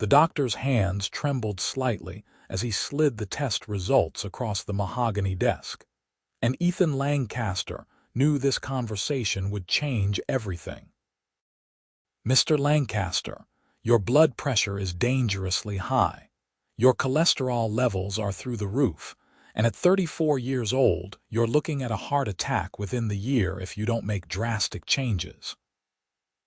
The doctor's hands trembled slightly as he slid the test results across the mahogany desk. And Ethan Lancaster knew this conversation would change everything. "Mr. Lancaster, your blood pressure is dangerously high. Your cholesterol levels are through the roof, and at 34 years old, you're looking at a heart attack within the year if you don't make drastic changes."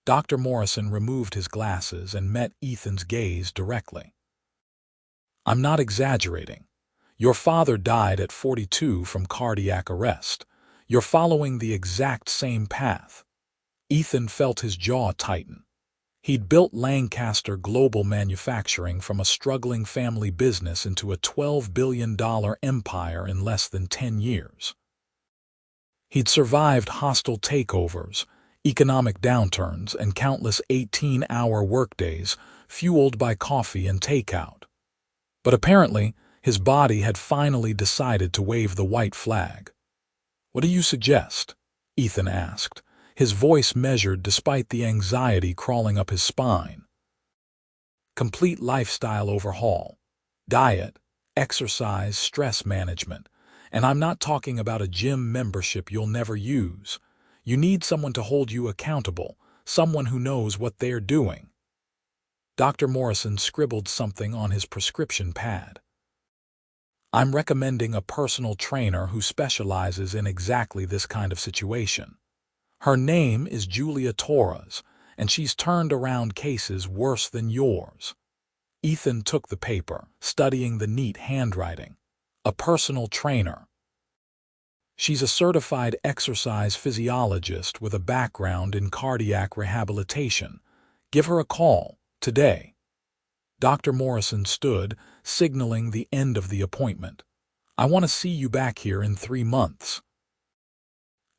Dr. Morrison removed his glasses and met Ethan's gaze directly. "I'm not exaggerating. Your father died at 42 from cardiac arrest. You're following the exact same path." Ethan felt his jaw tighten. He'd built Lancaster Global Manufacturing from a struggling family business into a $12 billion empire in less than 10 years. He'd survived hostile takeovers, economic downturns, and countless 18-hour workdays fueled by coffee and takeout. But apparently, his body had finally decided to wave the white flag. "What do you suggest?" Ethan asked, his voice measured despite the anxiety crawling up his spine. "Complete lifestyle overhaul. Diet, exercise, stress management. And I'm not talking about a gym membership you'll never use. You need someone to hold you accountable, someone who knows what they're doing." Dr. Morrison scribbled something on his prescription pad. "I'm recommending a personal trainer who specializes in exactly this kind of situation. Her name is Julia Torres, and she's turned around cases worse than yours." Ethan took the paper, studying the neat handwriting. "A personal trainer. She's a certified exercise physiologist with a background in cardiac rehabilitation. Give her a call, today." Dr. Morrison stood, signaling the end of the appointment. "I want to see you back here in 3 months.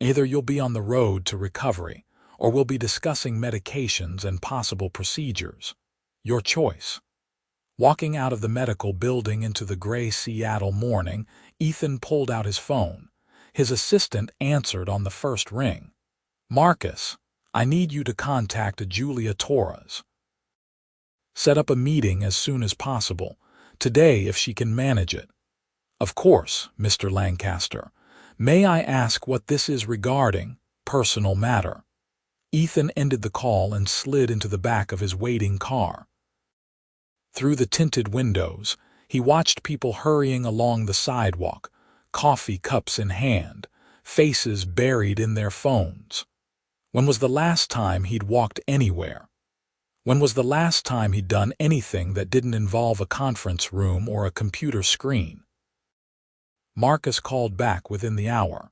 Either you'll be on the road to recovery, or we'll be discussing medications and possible procedures. Your choice." Walking out of the medical building into the gray Seattle morning, Ethan pulled out his phone. His assistant answered on the first ring. "Marcus, I need you to contact Julia Torres. Set up a meeting as soon as possible, today if she can manage it." "Of course, Mr. Lancaster. May I ask what this is regarding? Personal matter." Ethan ended the call and slid into the back of his waiting car. Through the tinted windows, he watched people hurrying along the sidewalk, coffee cups in hand, faces buried in their phones. When was the last time he'd walked anywhere? When was the last time he'd done anything that didn't involve a conference room or a computer screen? Marcus called back within the hour.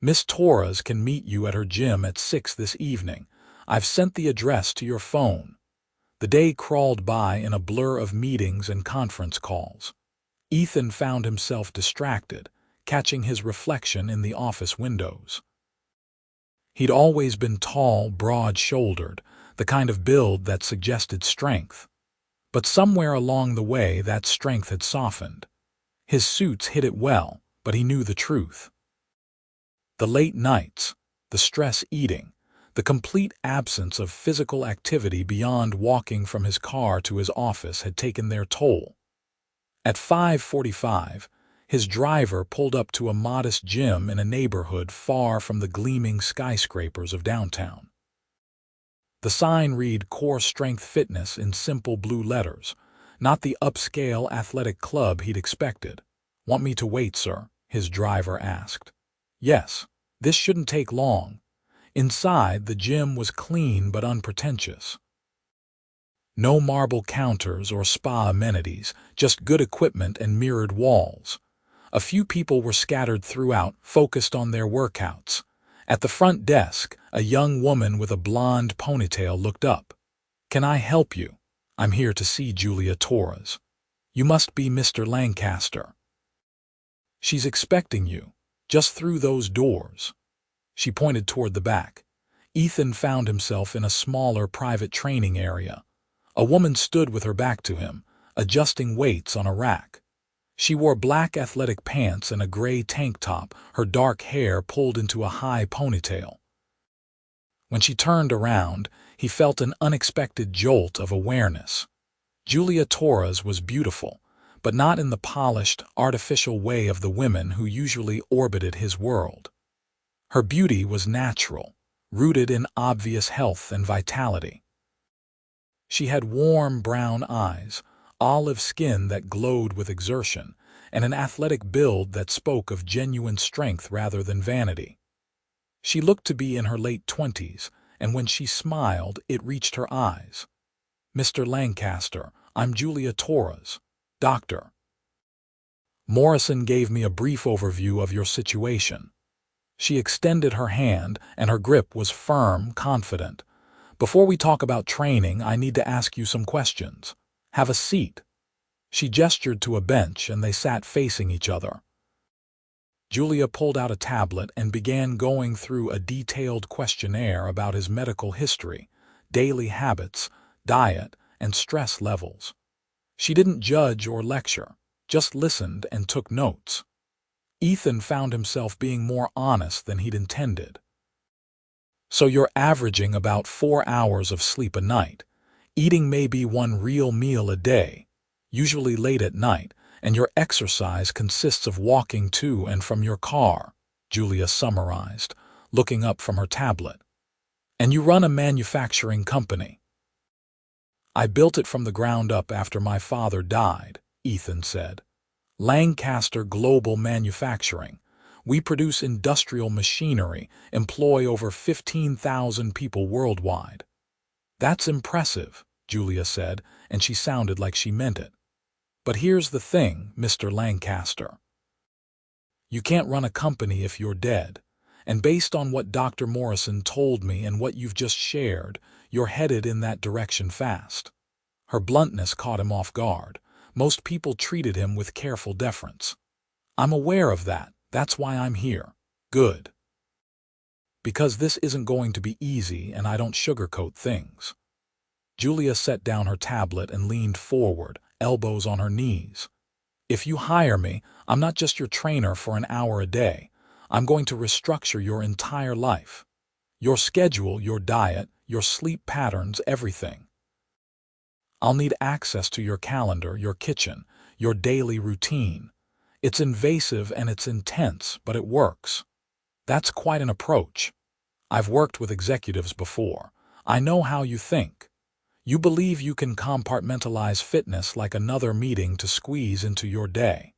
"Miss Torres can meet you at her gym at 6 this evening. I've sent the address to your phone." The day crawled by in a blur of meetings and conference calls. Ethan found himself distracted, catching his reflection in the office windows. He'd always been tall, broad-shouldered, the kind of build that suggested strength. But somewhere along the way that strength had softened. His suits hid it well, but he knew the truth. The late nights, the stress eating, the complete absence of physical activity beyond walking from his car to his office had taken their toll. At 5:45, his driver pulled up to a modest gym in a neighborhood far from the gleaming skyscrapers of downtown. The sign read Core Strength Fitness in simple blue letters, not the upscale athletic club he'd expected. "Want me to wait, sir?" his driver asked. "Yes, this shouldn't take long." Inside, the gym was clean but unpretentious. No marble counters or spa amenities, just good equipment and mirrored walls. A few people were scattered throughout, focused on their workouts. At the front desk, a young woman with a blonde ponytail looked up. "Can I help you? I'm here to see Julia Torres. You must be Mr. Lancaster. She's expecting you, just through those doors." She pointed toward the back. Ethan found himself in a smaller private training area. A woman stood with her back to him, adjusting weights on a rack. She wore black athletic pants and a gray tank top, her dark hair pulled into a high ponytail. When she turned around, he felt an unexpected jolt of awareness. Julia Torres was beautiful, but not in the polished, artificial way of the women who usually orbited his world. Her beauty was natural, rooted in obvious health and vitality. She had warm brown eyes, olive skin that glowed with exertion, and an athletic build that spoke of genuine strength rather than vanity. She looked to be in her late 20s, and when she smiled, it reached her eyes. "Mr. Lancaster, I'm Julia Torres, doctor. Morrison gave me a brief overview of your situation." She extended her hand, and her grip was firm, confident. "Before we talk about training, I need to ask you some questions. Have a seat." She gestured to a bench, and they sat facing each other. Julia pulled out a tablet and began going through a detailed questionnaire about his medical history, daily habits, diet, and stress levels. She didn't judge or lecture, just listened and took notes. Ethan found himself being more honest than he'd intended. "So you're averaging about 4 hours of sleep a night, eating maybe one real meal a day, usually late at night, and your exercise consists of walking to and from your car," Julia summarized, looking up from her tablet. "And you run a manufacturing company." "I built it from the ground up after my father died," Ethan said. "Lancaster Global Manufacturing. We produce industrial machinery, employ over 15,000 people worldwide." "That's impressive," Julia said, and she sounded like she meant it. "But here's the thing, Mr. Lancaster. You can't run a company if you're dead. And based on what Dr. Morrison told me and what you've just shared, you're headed in that direction fast." Her bluntness caught him off guard. Most people treated him with careful deference. "I'm aware of that. That's why I'm here." "Good. Because this isn't going to be easy, and I don't sugarcoat things." Julia set down her tablet and leaned forward, elbows on her knees. "If you hire me, I'm not just your trainer for an hour a day. I'm going to restructure your entire life. Your schedule, your diet, your sleep patterns, everything. I'll need access to your calendar, your kitchen, your daily routine. It's invasive and it's intense, but it works." "That's quite an approach. I've worked with executives before. I know how you think. You believe you can compartmentalize fitness like another meeting to squeeze into your day.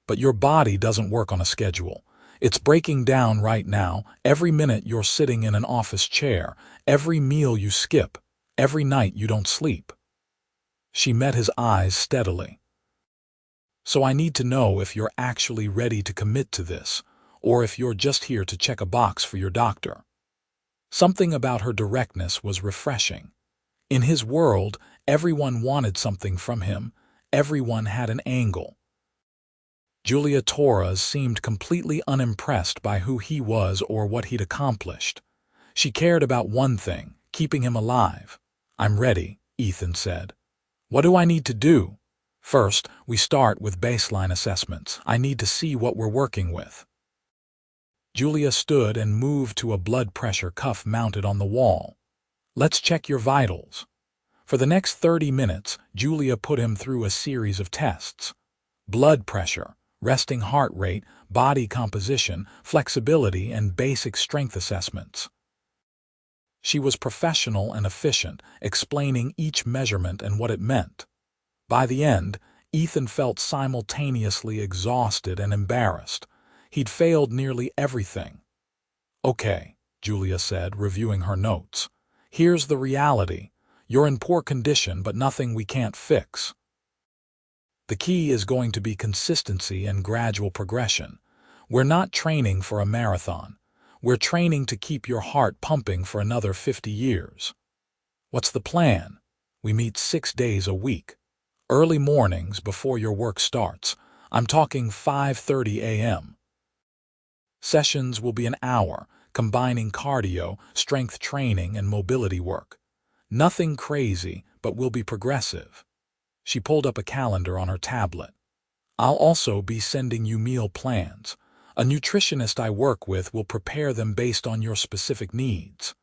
But your body doesn't work on a schedule. It's breaking down right now, every minute you're sitting in an office chair, every meal you skip, every night you don't sleep." She met his eyes steadily. "So I need to know if you're actually ready to commit to this, or if you're just here to check a box for your doctor." Something about her directness was refreshing. In his world, everyone wanted something from him. Everyone had an angle. Julia Torres seemed completely unimpressed by who he was or what he'd accomplished. She cared about one thing, keeping him alive. "I'm ready," Ethan said. "What do I need to do?" "First, we start with baseline assessments. I need to see what we're working with." Julia stood and moved to a blood pressure cuff mounted on the wall. "Let's check your vitals." For the next 30 minutes, Julia put him through a series of tests. Blood pressure, resting heart rate, body composition, flexibility, and basic strength assessments. She was professional and efficient, explaining each measurement and what it meant. By the end, Ethan felt simultaneously exhausted and embarrassed. He'd failed nearly everything. "Okay," Julia said, reviewing her notes. "Here's the reality. You're in poor condition, but nothing we can't fix. The key is going to be consistency and gradual progression. We're not training for a marathon. We're training to keep your heart pumping for another 50 years. What's the plan? We meet 6 days a week. Early mornings before your work starts. I'm talking 5:30 a.m. Sessions will be an hour, combining cardio, strength training, and mobility work. Nothing crazy, but we'll be progressive." She pulled up a calendar on her tablet. "I'll also be sending you meal plans. A nutritionist I work with will prepare them based on your specific needs.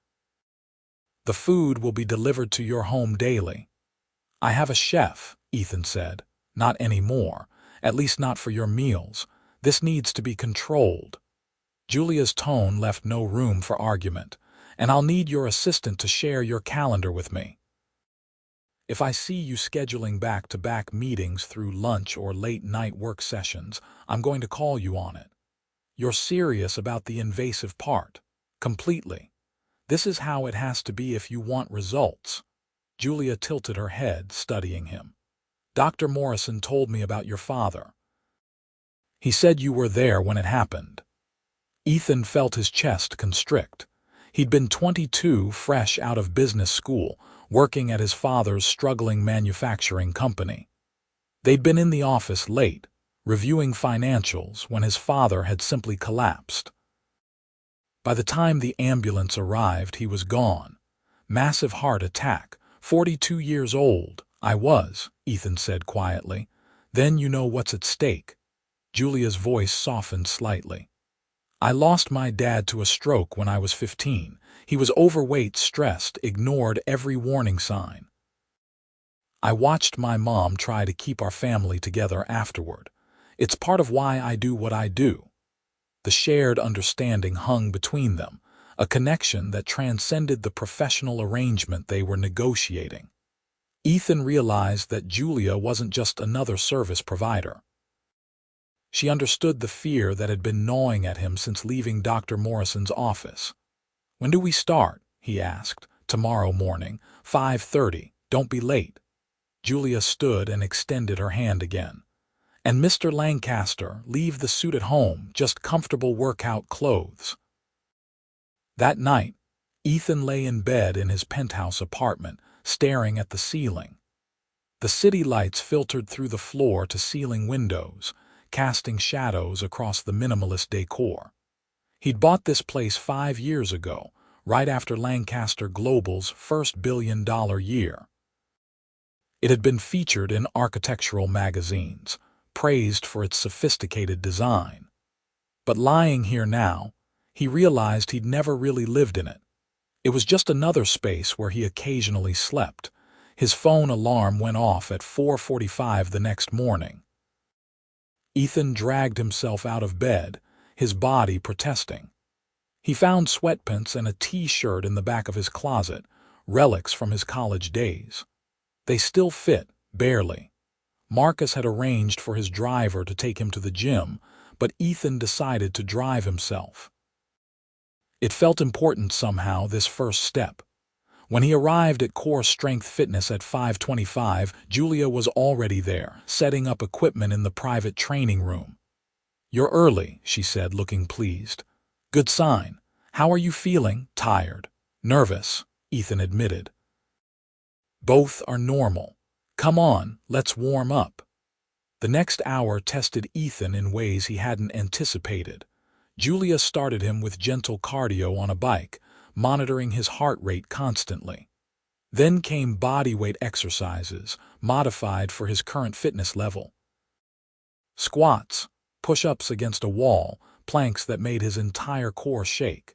The food will be delivered to your home daily. "I have a chef," Ethan said. "Not anymore. At least not for your meals. This needs to be controlled." Julia's tone left no room for argument. "And I'll need your assistant to share your calendar with me. If I see you scheduling back-to-back meetings through lunch or late-night work sessions, I'm going to call you on it. You're serious about the invasive part. Completely. This is how it has to be if you want results." Julia tilted her head, studying him. "Dr. Morrison told me about your father. He said you were there when it happened." Ethan felt his chest constrict. He'd been 22, fresh out of business school, working at his father's struggling manufacturing company. They'd been in the office late, reviewing financials, when his father had simply collapsed. By the time the ambulance arrived, he was gone. Massive heart attack, 42 years old. "I was," Ethan said quietly. "Then you know what's at stake." Julia's voice softened slightly. "I lost my dad to a stroke when I was 15. He was overweight, stressed, ignored every warning sign. I watched my mom try to keep our family together afterward. It's part of why I do what I do." The shared understanding hung between them, a connection that transcended the professional arrangement they were negotiating. Ethan realized that Julia wasn't just another service provider. She understood the fear that had been gnawing at him since leaving Dr. Morrison's office. "When do we start?" he asked. "Tomorrow morning, 5:30. Don't be late." Julia stood and extended her hand again. "And Mr. Lancaster, leave the suit at home, just comfortable workout clothes." That night, Ethan lay in bed in his penthouse apartment, staring at the ceiling. The city lights filtered through the floor-to-ceiling windows, casting shadows across the minimalist decor. He'd bought this place 5 years ago, right after Lancaster Global's first billion-dollar year. It had been featured in architectural magazines, praised for its sophisticated design. But lying here now, he realized he'd never really lived in it. It was just another space where he occasionally slept. His phone alarm went off at 4:45 the next morning. Ethan dragged himself out of bed, his body protesting. He found sweatpants and a t-shirt in the back of his closet, relics from his college days. They still fit, barely. Marcus had arranged for his driver to take him to the gym, but Ethan decided to drive himself. It felt important somehow, this first step. When he arrived at Core Strength Fitness at 5:25, Julia was already there, setting up equipment in the private training room. "You're early," she said, looking pleased. "Good sign. How are you feeling?" "Tired. Nervous," Ethan admitted. "Both are normal. Come on, let's warm up." The next hour tested Ethan in ways he hadn't anticipated. Julia started him with gentle cardio on a bike, monitoring his heart rate constantly. Then came bodyweight exercises, modified for his current fitness level. Squats, push-ups against a wall, planks that made his entire core shake.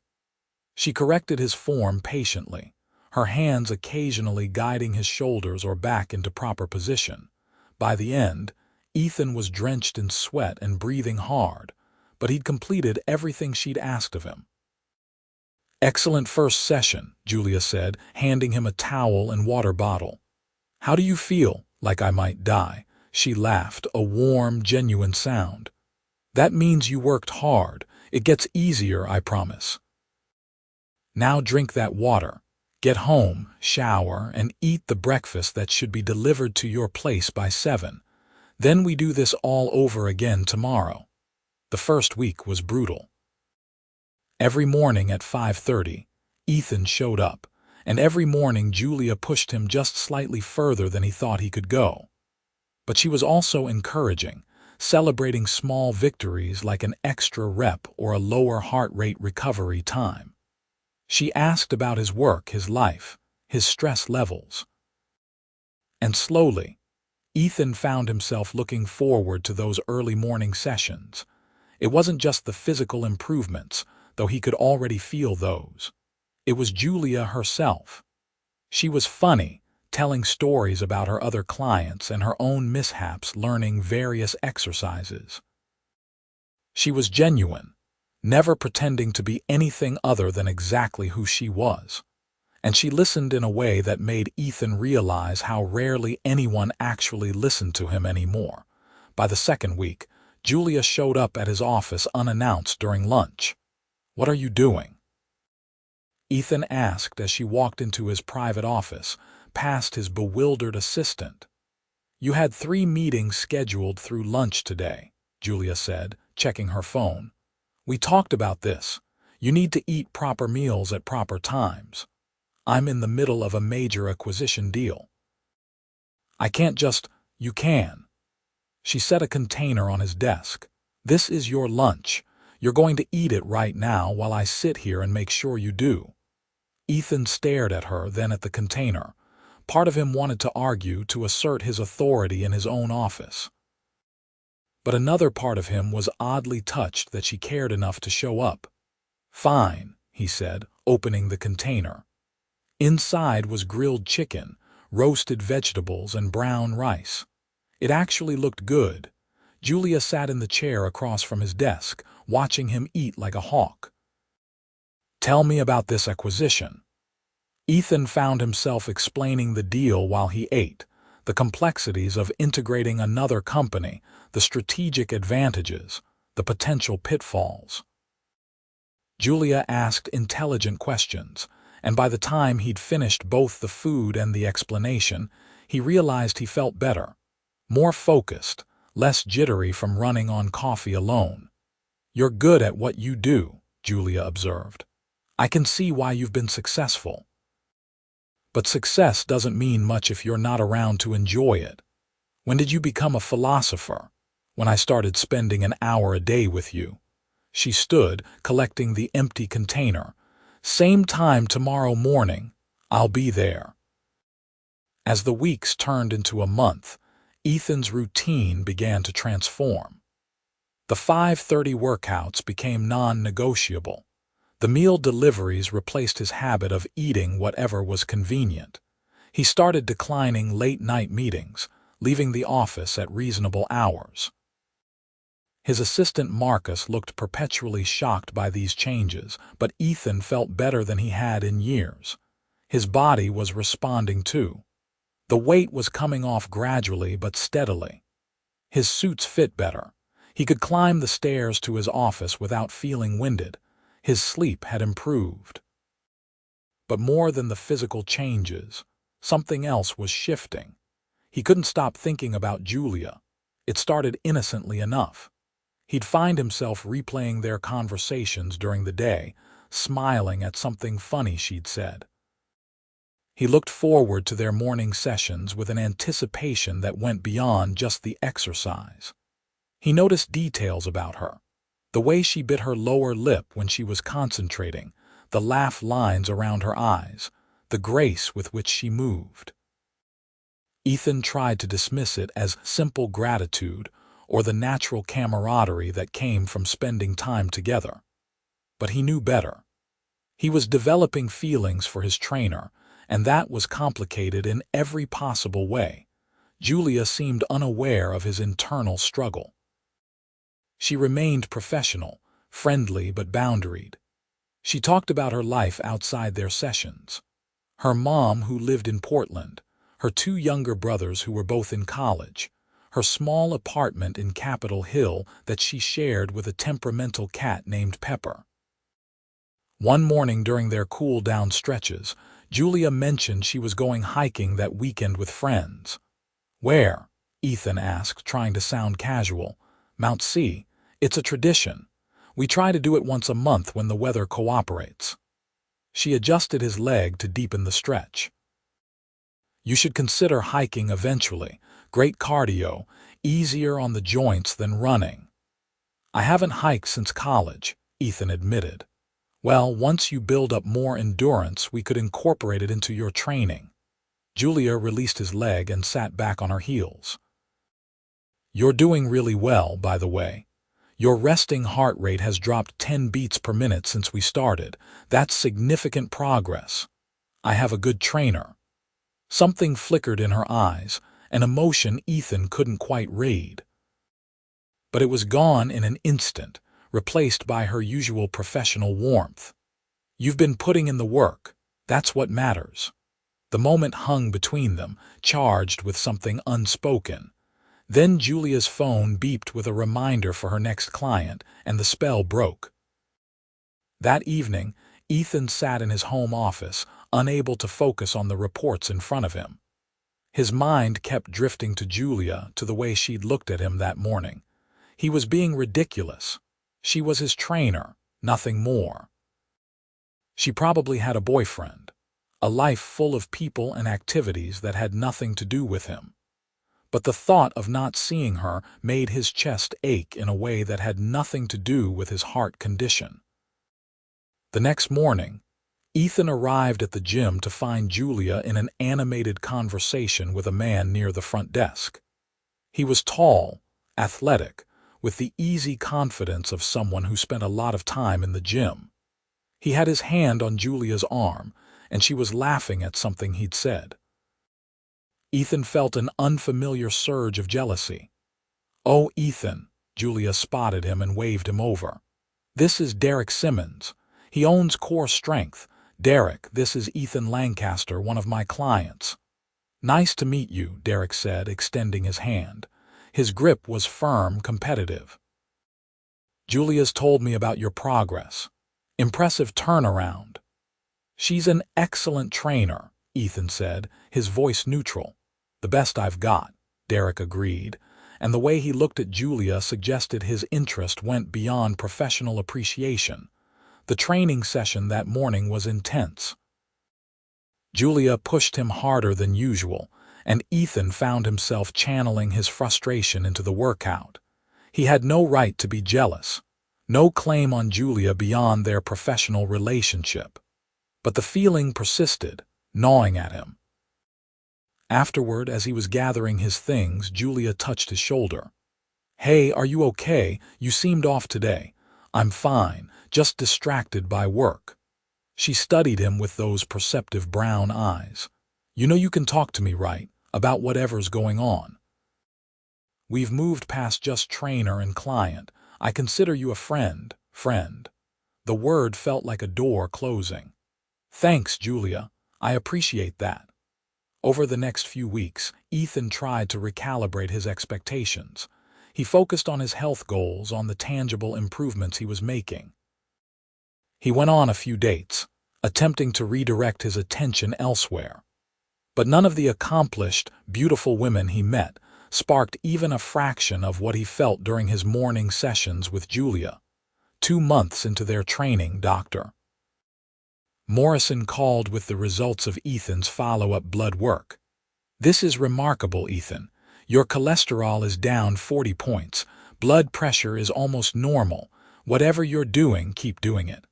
She corrected his form patiently, her hands occasionally guiding his shoulders or back into proper position. By the end, Ethan was drenched in sweat and breathing hard, but he'd completed everything she'd asked of him. "Excellent first session," Julia said, handing him a towel and water bottle. "How do you feel?" "Like I might die." She laughed, a warm, genuine sound. "That means you worked hard. It gets easier, I promise. Now drink that water. Get home, shower, and eat the breakfast that should be delivered to your place by 7. Then we do this all over again tomorrow." The first week was brutal. Every morning at 5:30, Ethan showed up, and every morning Julia pushed him just slightly further than he thought he could go. But she was also encouraging, celebrating small victories like an extra rep or a lower heart rate recovery time. She asked about his work, his life, his stress levels. And slowly, Ethan found himself looking forward to those early morning sessions. It wasn't just the physical improvements, though he could already feel those. It was Julia herself. She was funny, telling stories about her other clients and her own mishaps learning various exercises. She was genuine, never pretending to be anything other than exactly who she was. And she listened in a way that made Ethan realize how rarely anyone actually listened to him anymore. By the second week, Julia showed up at his office unannounced during lunch. "What are you doing?" Ethan asked as she walked into his private office, past his bewildered assistant. "You had 3 meetings scheduled through lunch today," Julia said, checking her phone. "We talked about this. You need to eat proper meals at proper times. I'm in the middle of a major acquisition deal." "I can't just—" "You can." She set a container on his desk. "This is your lunch. You're going to eat it right now while I sit here and make sure you do." Ethan stared at her, then at the container. Part of him wanted to argue, to assert his authority in his own office. But another part of him was oddly touched that she cared enough to show up. "Fine," he said, opening the container. Inside was grilled chicken, roasted vegetables, and brown rice. It actually looked good. Julia sat in the chair across from his desk, watching him eat like a hawk. "Tell me about this acquisition." Ethan found himself explaining the deal while he ate, the complexities of integrating another company, the strategic advantages, the potential pitfalls. Julia asked intelligent questions, and by the time he'd finished both the food and the explanation, he realized he felt better, more focused, less jittery from running on coffee alone. "You're good at what you do," Julia observed. "I can see why you've been successful. But success doesn't mean much if you're not around to enjoy it. When did you become a philosopher?" "When I started spending an hour a day with you." She stood, collecting the empty container. "Same time tomorrow morning. I'll be there." As the weeks turned into a month, Ethan's routine began to transform. The 5:30 workouts became non-negotiable. The meal deliveries replaced his habit of eating whatever was convenient. He started declining late-night meetings, leaving the office at reasonable hours. His assistant Marcus looked perpetually shocked by these changes, but Ethan felt better than he had in years. His body was responding too. The weight was coming off gradually but steadily. His suits fit better. He could climb the stairs to his office without feeling winded. His sleep had improved. But more than the physical changes, something else was shifting. He couldn't stop thinking about Julia. It started innocently enough. He'd find himself replaying their conversations during the day, smiling at something funny she'd said. He looked forward to their morning sessions with an anticipation that went beyond just the exercise. He noticed details about her. The way she bit her lower lip when she was concentrating, the laugh lines around her eyes, the grace with which she moved. Ethan tried to dismiss it as simple gratitude or the natural camaraderie that came from spending time together. But he knew better. He was developing feelings for his trainer, and that was complicated in every possible way. Julia seemed unaware of his internal struggle. She remained professional, friendly but boundaried. She talked about her life outside their sessions. Her mom, who lived in Portland, her 2 younger brothers who were both in college, her small apartment in Capitol Hill that she shared with a temperamental cat named Pepper. One morning during their cool-down stretches, Julia mentioned she was going hiking that weekend with friends. "Where?" Ethan asked, trying to sound casual. "Mount C. It's a tradition. We try to do it once a month when the weather cooperates." She adjusted his leg to deepen the stretch. "You should consider hiking eventually. Great cardio, easier on the joints than running." "I haven't hiked since college," Ethan admitted. "Well, once you build up more endurance, we could incorporate it into your training." Julia released his leg and sat back on her heels. "You're doing really well, by the way. Your resting heart rate has dropped 10 beats per minute since we started. That's significant progress. I have a good trainer." Something flickered in her eyes, an emotion Ethan couldn't quite read. But it was gone in an instant, replaced by her usual professional warmth. "You've been putting in the work. That's what matters." The moment hung between them, charged with something unspoken. Then Julia's phone beeped with a reminder for her next client, and the spell broke. That evening, Ethan sat in his home office, unable to focus on the reports in front of him. His mind kept drifting to Julia, to the way she'd looked at him that morning. He was being ridiculous. She was his trainer, nothing more. She probably had a boyfriend, a life full of people and activities that had nothing to do with him. But the thought of not seeing her made his chest ache in a way that had nothing to do with his heart condition. The next morning, Ethan arrived at the gym to find Julia in an animated conversation with a man near the front desk. He was tall, athletic, with the easy confidence of someone who spent a lot of time in the gym. He had his hand on Julia's arm, and she was laughing at something he'd said. Ethan felt an unfamiliar surge of jealousy. "Oh, Ethan," Julia spotted him and waved him over. "This is Derek Simmons. He owns Core Strength. Derek, this is Ethan Lancaster, one of my clients." "Nice to meet you," Derek said, extending his hand. His grip was firm, competitive. "Julia's told me about your progress. Impressive turnaround." "She's an excellent trainer," Ethan said, his voice neutral. "The best I've got," Derek agreed, and the way he looked at Julia suggested his interest went beyond professional appreciation. The training session that morning was intense. Julia pushed him harder than usual, and Ethan found himself channeling his frustration into the workout. He had no right to be jealous, no claim on Julia beyond their professional relationship. But the feeling persisted, gnawing at him. Afterward, as he was gathering his things, Julia touched his shoulder. "Hey, are you okay? You seemed off today." "I'm fine, just distracted by work." She studied him with those perceptive brown eyes. "You know you can talk to me, right? About whatever's going on." "We've moved past just trainer and client. I consider you a friend." The word felt like a door closing. "Thanks, Julia. I appreciate that." Over the next few weeks, Ethan tried to recalibrate his expectations. He focused on his health goals, on the tangible improvements he was making. He went on a few dates, attempting to redirect his attention elsewhere. But none of the accomplished, beautiful women he met sparked even a fraction of what he felt during his morning sessions with Julia. 2 months into their training, Dr. Morrison called with the results of Ethan's follow-up blood work. "This is remarkable, Ethan. Your cholesterol is down 40 points. Blood pressure is almost normal. Whatever you're doing, keep doing it."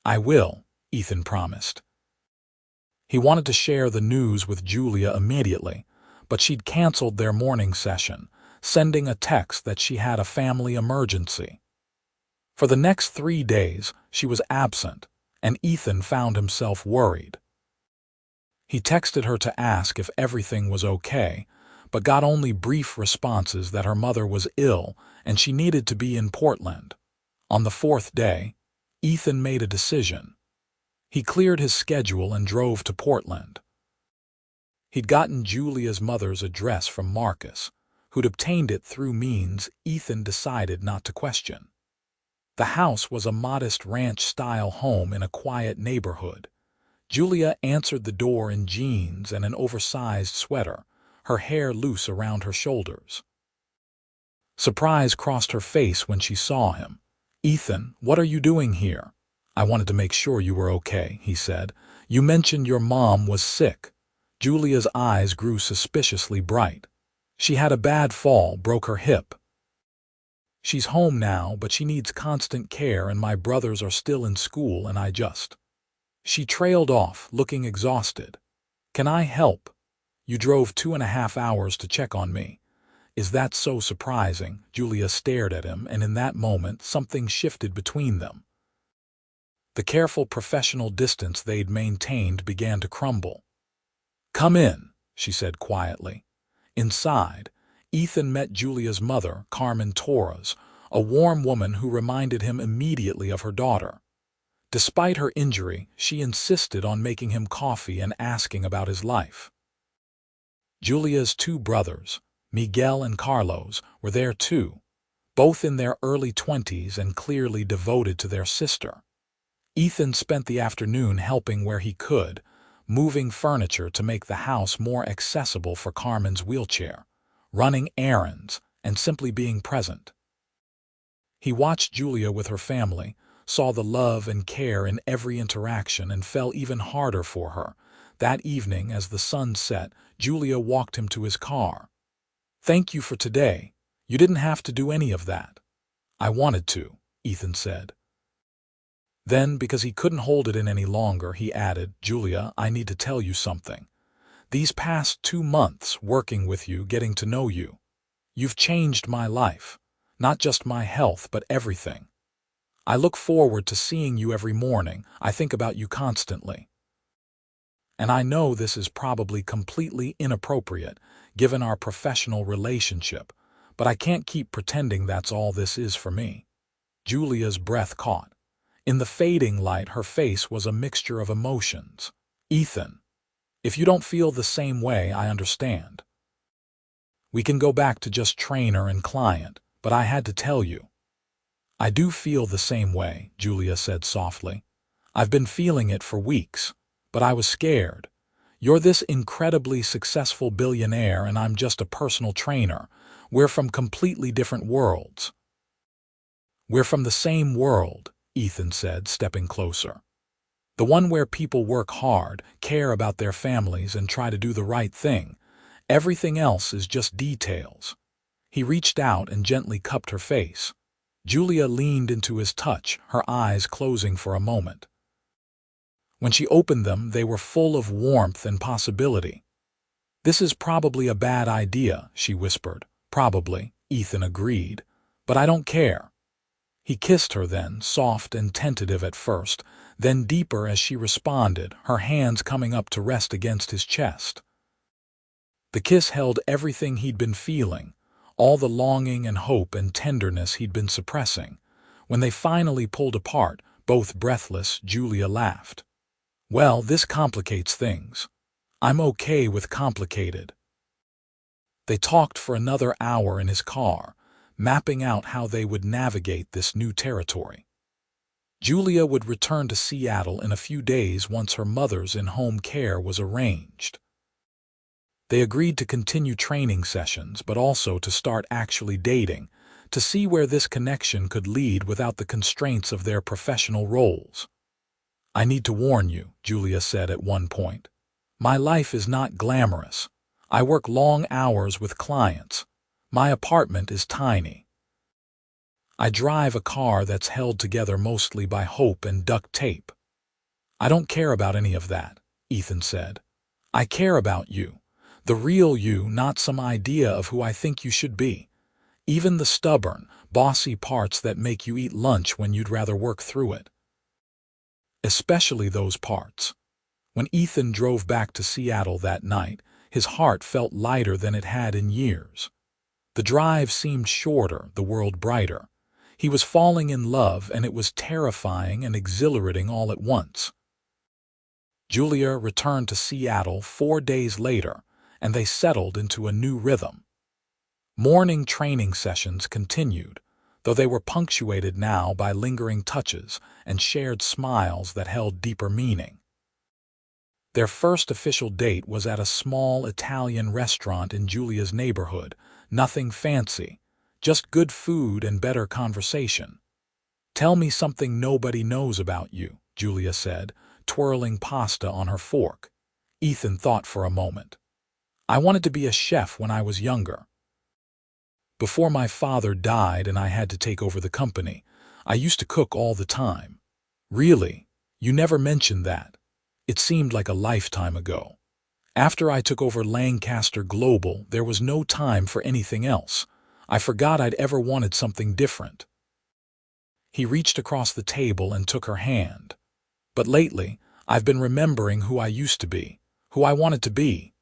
"I will," Ethan promised. He wanted to share the news with Julia immediately, but she'd canceled their morning session, sending a text that she had a family emergency. For the next 3 days, she was absent, and Ethan found himself worried. He texted her to ask if everything was okay, but got only brief responses that her mother was ill and she needed to be in Portland. On the 4th day, Ethan made a decision. He cleared his schedule and drove to Portland. He'd gotten Julia's mother's address from Marcus, who'd obtained it through means Ethan decided not to question. The house was a modest ranch-style home in a quiet neighborhood. Julia answered the door in jeans and an oversized sweater, her hair loose around her shoulders. Surprise crossed her face when she saw him. "Ethan, what are you doing here?" "I wanted to make sure you were okay," he said. "You mentioned your mom was sick." Julia's eyes grew suspiciously bright. "She had a bad fall, broke her hip. She's home now, but she needs constant care and my brothers are still in school and I just..." She trailed off, looking exhausted. "Can I help? You drove 2.5 hours to check on me." "Is that so surprising?" Julia stared at him, and in that moment something shifted between them. The careful professional distance they'd maintained began to crumble. "Come in," she said quietly. Inside, Ethan met Julia's mother, Carmen Torres, a warm woman who reminded him immediately of her daughter. Despite her injury, she insisted on making him coffee and asking about his life. Julia's two brothers, Miguel and Carlos, were there too, both in their early 20s and clearly devoted to their sister. Ethan spent the afternoon helping where he could, moving furniture to make the house more accessible for Carmen's wheelchair, running errands, and simply being present. He watched Julia with her family, saw the love and care in every interaction, and fell even harder for her. That evening, as the sun set, Julia walked him to his car. "Thank you for today. You didn't have to do any of that." "I wanted to," Ethan said. Then, because he couldn't hold it in any longer, he added, "Julia, I need to tell you something. These past 2 months working with you, getting to know you, you've changed my life. Not just my health, but everything. I look forward to seeing you every morning. I think about you constantly. And I know this is probably completely inappropriate, given our professional relationship, but I can't keep pretending that's all this is for me." Julia's breath caught. In the fading light, her face was a mixture of emotions. "Ethan, if you don't feel the same way, I understand. We can go back to just trainer and client, but I had to tell you." "I do feel the same way," Julia said softly. "I've been feeling it for weeks, but I was scared. You're this incredibly successful billionaire and I'm just a personal trainer. We're from completely different worlds." "We're from the same world," Ethan said, stepping closer. "The one where people work hard, care about their families, and try to do the right thing. Everything else is just details." He reached out and gently cupped her face. Julia leaned into his touch, her eyes closing for a moment. When she opened them, they were full of warmth and possibility. "This is probably a bad idea," she whispered. "Probably," Ethan agreed. "But I don't care." He kissed her then, soft and tentative at first, then deeper as she responded, her hands coming up to rest against his chest. The kiss held everything he'd been feeling, all the longing and hope and tenderness he'd been suppressing. When they finally pulled apart, both breathless, Julia laughed. "Well, this complicates things. I'm okay with complicated." They talked for another hour in his car, mapping out how they would navigate this new territory. Julia would return to Seattle in a few days once her mother's in-home care was arranged. They agreed to continue training sessions, but also to start actually dating, to see where this connection could lead without the constraints of their professional roles. "I need to warn you," Julia said at one point. "My life is not glamorous. I work long hours with clients. My apartment is tiny. I drive a car that's held together mostly by hope and duct tape." "I don't care about any of that," Ethan said. "I care about you. The real you, not some idea of who I think you should be. Even the stubborn, bossy parts that make you eat lunch when you'd rather work through it. Especially those parts." When Ethan drove back to Seattle that night, his heart felt lighter than it had in years. The drive seemed shorter, the world brighter. He was falling in love, and it was terrifying and exhilarating all at once. Julia returned to Seattle 4 days later, and they settled into a new rhythm. Morning training sessions continued, though they were punctuated now by lingering touches and shared smiles that held deeper meaning. Their first official date was at a small Italian restaurant in Julia's neighborhood, nothing fancy, just good food and better conversation. "Tell me something nobody knows about you," Julia said, twirling pasta on her fork. Ethan thought for a moment. "I wanted to be a chef when I was younger. Before my father died and I had to take over the company, I used to cook all the time." "Really? You never mentioned that." It seemed like a lifetime ago. "After I took over Lancaster Global, there was no time for anything else. I forgot I'd ever wanted something different." He reached across the table and took her hand. "But lately, I've been remembering who I used to be, who I wanted to be.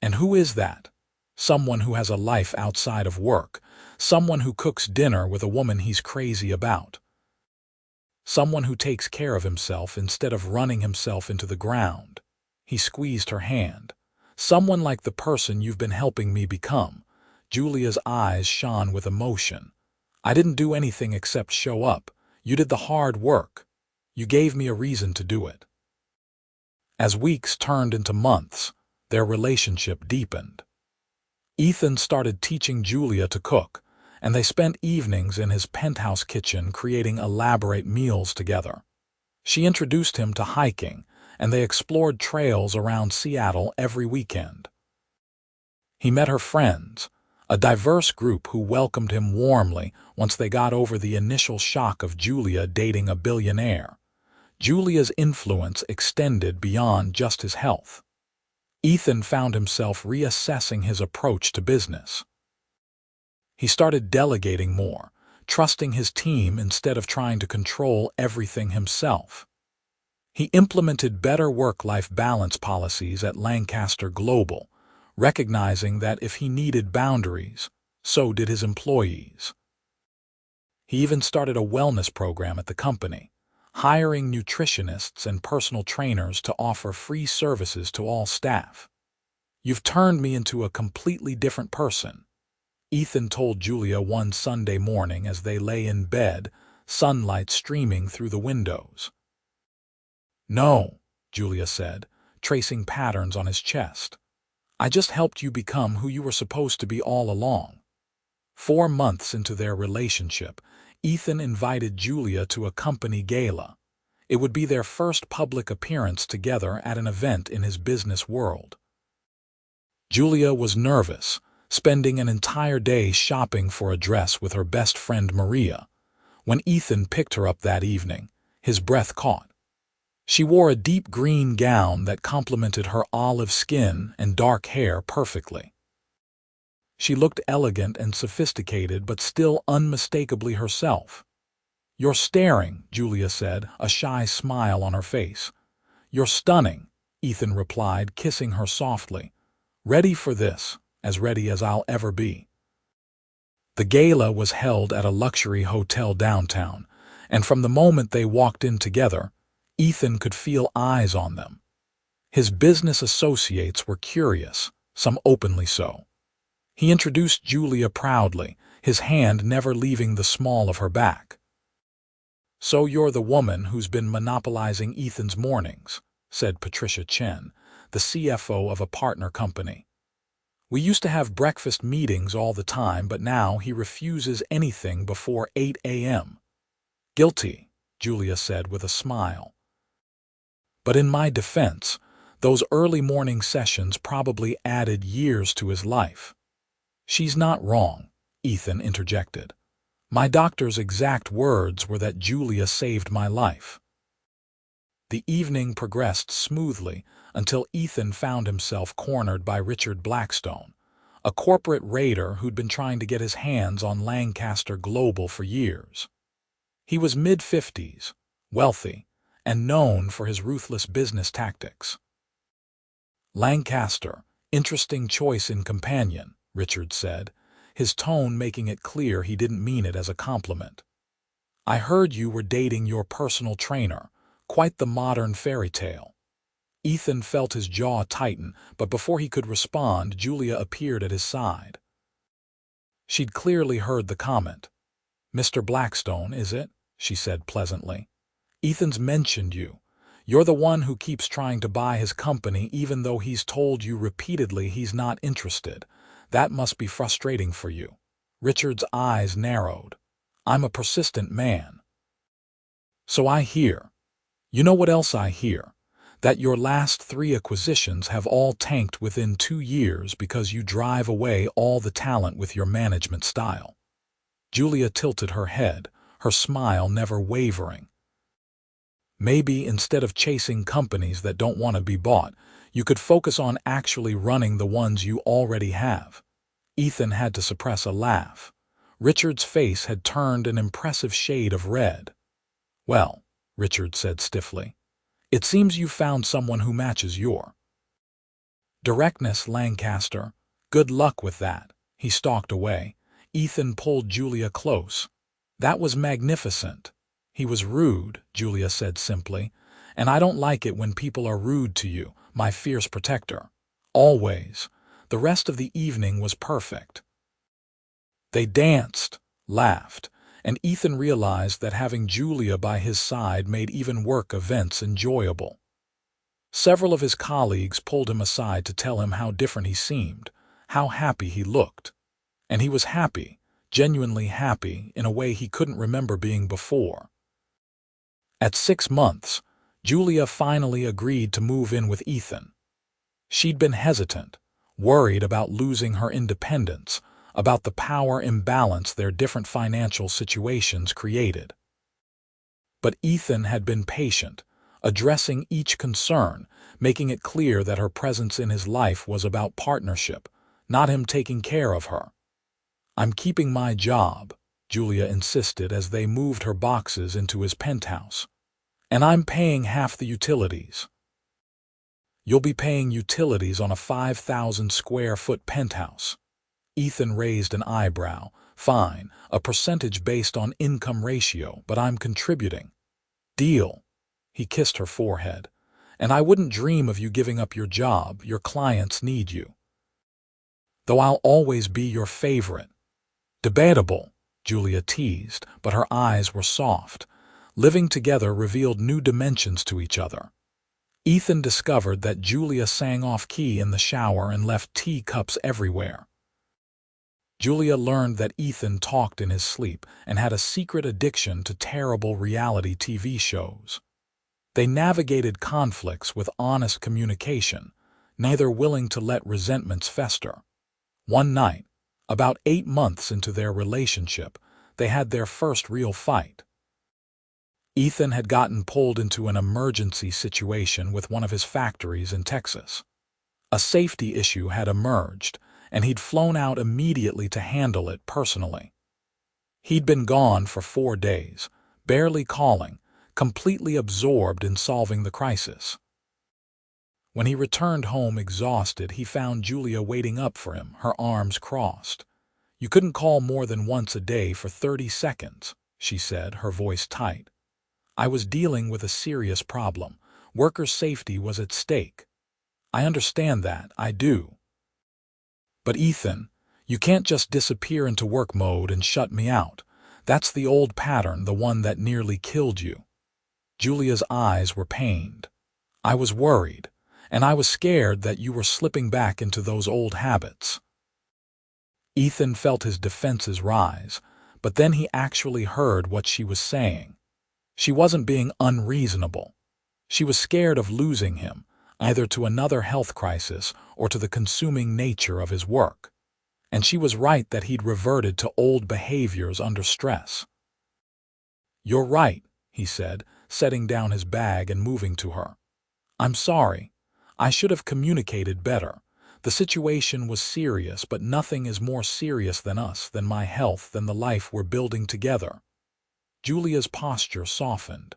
And who is that? Someone who has a life outside of work. Someone who cooks dinner with a woman he's crazy about. Someone who takes care of himself instead of running himself into the ground. He squeezed her hand. Someone like the person you've been helping me become. Julia's eyes shone with emotion. I didn't do anything except show up. You did the hard work. You gave me a reason to do it. As weeks turned into months, their relationship deepened. Ethan started teaching Julia to cook, and they spent evenings in his penthouse kitchen creating elaborate meals together. She introduced him to hiking, and they explored trails around Seattle every weekend. He met her friends, a diverse group who welcomed him warmly once they got over the initial shock of Julia dating a billionaire. Julia's influence extended beyond just his health. Ethan found himself reassessing his approach to business. He started delegating more, trusting his team instead of trying to control everything himself. He implemented better work-life balance policies at Lancaster Global, recognizing that if he needed boundaries, so did his employees. He even started a wellness program at the company, hiring nutritionists and personal trainers to offer free services to all staff. "You've turned me into a completely different person," Ethan told Julia one Sunday morning as they lay in bed, sunlight streaming through the windows. "No," Julia said, tracing patterns on his chest. "I just helped you become who you were supposed to be all along." 4 months into their relationship, Ethan invited Julia to a company gala. It would be their first public appearance together at an event in his business world. Julia was nervous, spending an entire day shopping for a dress with her best friend Maria. When Ethan picked her up that evening, his breath caught. She wore a deep green gown that complemented her olive skin and dark hair perfectly. She looked elegant and sophisticated, but still unmistakably herself. "You're staring," Julia said, a shy smile on her face. "You're stunning," Ethan replied, kissing her softly. "Ready for this, as ready as I'll ever be." The gala was held at a luxury hotel downtown, and from the moment they walked in together, Ethan could feel eyes on them. His business associates were curious, some openly so. He introduced Julia proudly, his hand never leaving the small of her back. "So you're the woman who's been monopolizing Ethan's mornings," said Patricia Chen, the CFO of a partner company. "We used to have breakfast meetings all the time, but now he refuses anything before 8 a.m. "Guilty," Julia said with a smile. But in my defense, those early morning sessions probably added years to his life. "She's not wrong," Ethan interjected. "My doctor's exact words were that Julia saved my life." The evening progressed smoothly until Ethan found himself cornered by Richard Blackstone, a corporate raider who'd been trying to get his hands on Lancaster Global for years. He was mid-50s, wealthy, and known for his ruthless business tactics. "Lancaster, interesting choice in companion," Richard said, his tone making it clear he didn't mean it as a compliment. "I heard you were dating your personal trainer, quite the modern fairy tale." Ethan felt his jaw tighten, but before he could respond, Julia appeared at his side. She'd clearly heard the comment. "Mr. Blackstone, is it?" she said pleasantly. "Ethan's mentioned you. You're the one who keeps trying to buy his company even though he's told you repeatedly he's not interested. That must be frustrating for you." Richard's eyes narrowed. "I'm a persistent man." "So I hear. You know what else I hear? That your last 3 acquisitions have all tanked within 2 years because you drive away all the talent with your management style." Julia tilted her head, her smile never wavering. "Maybe instead of chasing companies that don't want to be bought, you could focus on actually running the ones you already have." Ethan had to suppress a laugh. Richard's face had turned an impressive shade of red. "Well," Richard said stiffly, "it seems you found someone who matches your Directness, Lancaster. Good luck with that. He stalked away. Ethan pulled Julia close. That was magnificent. He was rude, Julia said simply, and I don't like it when people are rude to you, my fierce protector. Always. The rest of the evening was perfect. They danced, laughed, and Ethan realized that having Julia by his side made even work events enjoyable. Several of his colleagues pulled him aside to tell him how different he seemed, how happy he looked. And he was happy, genuinely happy, in a way he couldn't remember being before. At 6 months, Julia finally agreed to move in with Ethan. She'd been hesitant, worried about losing her independence, about the power imbalance their different financial situations created. But Ethan had been patient, addressing each concern, making it clear that her presence in his life was about partnership, not him taking care of her. "I'm keeping my job," Julia insisted as they moved her boxes into his penthouse. "And I'm paying half the utilities." "You'll be paying utilities on a 5,000-square-foot penthouse." Ethan raised an eyebrow. "Fine, a percentage based on income ratio, but I'm contributing." "Deal." He kissed her forehead. "And I wouldn't dream of you giving up your job. Your clients need you." "Though I'll always be your favorite." "Debatable," Julia teased, but her eyes were soft. Living together revealed new dimensions to each other. Ethan discovered that Julia sang off-key in the shower and left teacups everywhere. Julia learned that Ethan talked in his sleep and had a secret addiction to terrible reality TV shows. They navigated conflicts with honest communication, neither willing to let resentments fester. One night, about 8 months into their relationship, they had their first real fight. Ethan had gotten pulled into an emergency situation with one of his factories in Texas. A safety issue had emerged, and he'd flown out immediately to handle it personally. He'd been gone for 4 days, barely calling, completely absorbed in solving the crisis. When he returned home exhausted, he found Julia waiting up for him, her arms crossed. "You couldn't call more than once a day for 30 seconds, she said, her voice tight. "I was dealing with a serious problem. Worker safety was at stake." "I understand that, I do. But Ethan, you can't just disappear into work mode and shut me out. That's the old pattern, the one that nearly killed you." Julia's eyes were pained. "I was worried, and I was scared that you were slipping back into those old habits." Ethan felt his defenses rise, but then he actually heard what she was saying. She wasn't being unreasonable. She was scared of losing him, either to another health crisis or to the consuming nature of his work. And she was right that he'd reverted to old behaviors under stress. "You're right," he said, setting down his bag and moving to her. "I'm sorry. I should have communicated better. The situation was serious, but nothing is more serious than us, than my health, than the life we're building together." Julia's posture softened.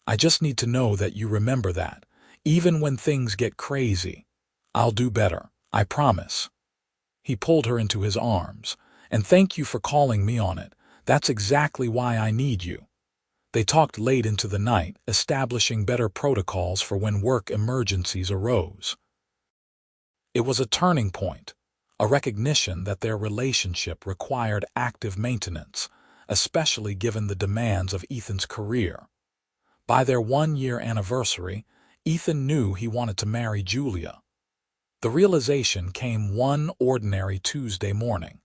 "I just need to know that you remember that, even when things get crazy. I'll do better, I promise." He pulled her into his arms. "And thank you for calling me on it. That's exactly why I need you." They talked late into the night, establishing better protocols for when work emergencies arose. It was a turning point, a recognition that their relationship required active maintenance, especially given the demands of Ethan's career. By their 1-year anniversary, Ethan knew he wanted to marry Julia. The realization came one ordinary Tuesday morning.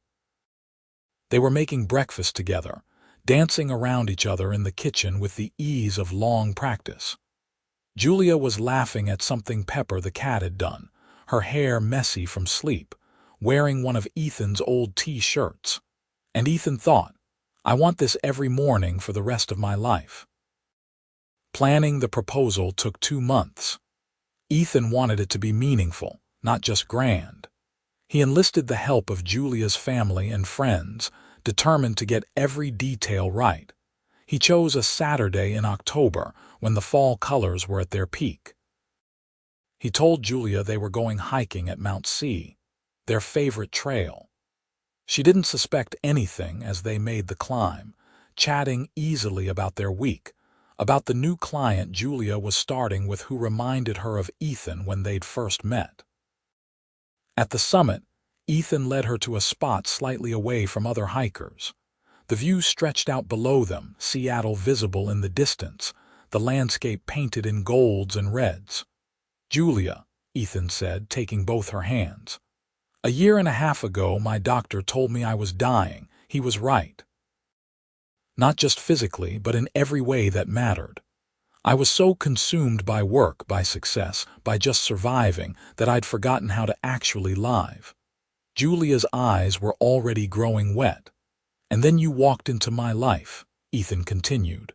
They were making breakfast together, dancing around each other in the kitchen with the ease of long practice. Julia was laughing at something Pepper the cat had done, her hair messy from sleep, wearing one of Ethan's old T-shirts. And Ethan thought, "I want this every morning for the rest of my life." Planning the proposal took 2 months. Ethan wanted it to be meaningful, not just grand. He enlisted the help of Julia's family and friends, determined to get every detail right. He chose a Saturday in October when the fall colors were at their peak. He told Julia they were going hiking at Mount C, their favorite trail. She didn't suspect anything as they made the climb, chatting easily about their week, about the new client Julia was starting with who reminded her of Ethan when they'd first met. At the summit, Ethan led her to a spot slightly away from other hikers. The view stretched out below them, Seattle visible in the distance, the landscape painted in golds and reds. "Julia," Ethan said, taking both her hands. "A year and a half ago, my doctor told me I was dying. He was right. Not just physically, but in every way that mattered. I was so consumed by work, by success, by just surviving, that I'd forgotten how to actually live." Julia's eyes were already growing wet. "And then you walked into my life," Ethan continued.